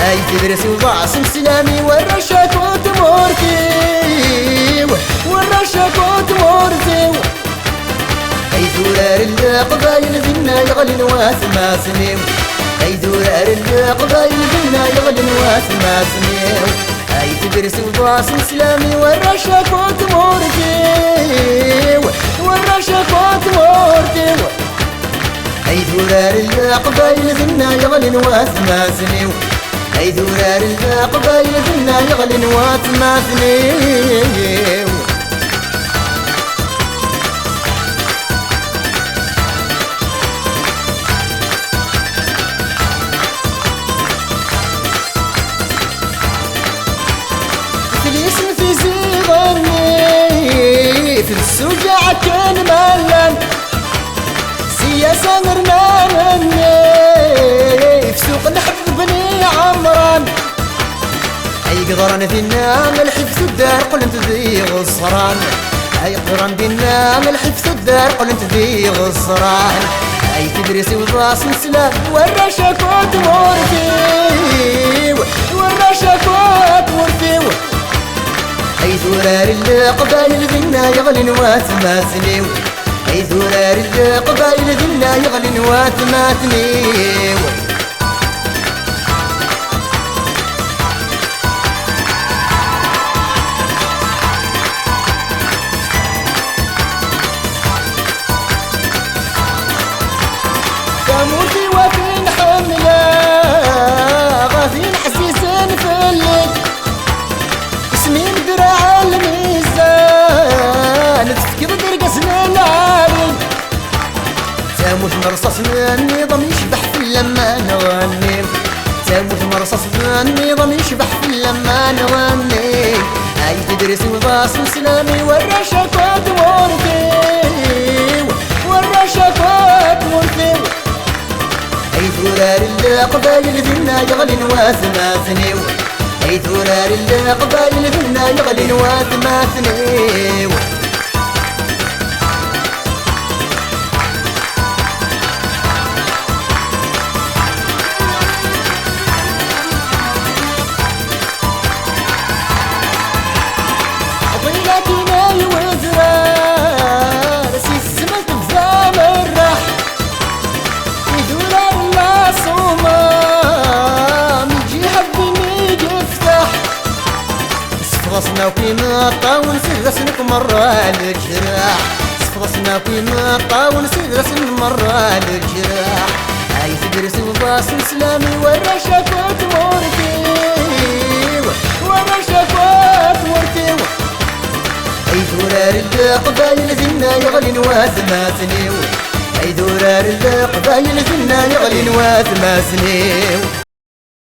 اي تدرس وضعصم سلامي والرشاك وتمورتي والرشاك وتمورتي اي دولار القبايل ذنا يغلي نواس ما سنيو اي دولار القبايل ذنا يغلي نواس ما سنيو اي تدرس وضعصم سلامي والرشاك وتمورتي والرشاك وتمورتي اي دولار القبايل ذنا يغلي نواس ما سنيو اي دولار القبايل ذنا يغلي نواس ما سنيو الاسم في زيغني في السجع كان ملان سياسة مرنانني في سوق نحب بني عمران اي قدران فينا ملحف الدار قل انت ذي غصران اي قدران فينا ملحف الدار قل انت ذي غصران اي تدرسي وضاس مسلام والرشاك وتمورتي والرشاك وتمورتي اي دولار القبايل ذنا يغلي نواس ما سنيو اي دولار القبايل ذنا يغلي نواس ما سنيو كموتي وفين حملة غافين حسيسين في الليل اسمين درع الميزان تفكر درقسنا العالي تاموت مرصص النظام يشبح في لما نغني تاموت مرصص النظام يشبح في لما نغني اي تدرس وضاس مسلامي والرشاك وتمورتي والرشاك وتمورتي اي دولار القبايل ذنا يغلي نواس ما سنيو اي دولار القبايل ذنا يغلي نواس ما سنيو ضيلاتنا الوزرار سيسمك بزام الراح يدولار لا صومام يجي حبني يفتح صفغصنا وقيمة ونسرسنك مرة للجراح صفغصنا وقيمة ونسرسن مرة للجراح اي تدرس وضاس مسلامي والرشاك وتمورتي والرشاك وتمورتي اي دولار القبايل ذنا يغلي نواس ما سنيو اي دولار القبايل ذنا يغلي نواس ما سنيو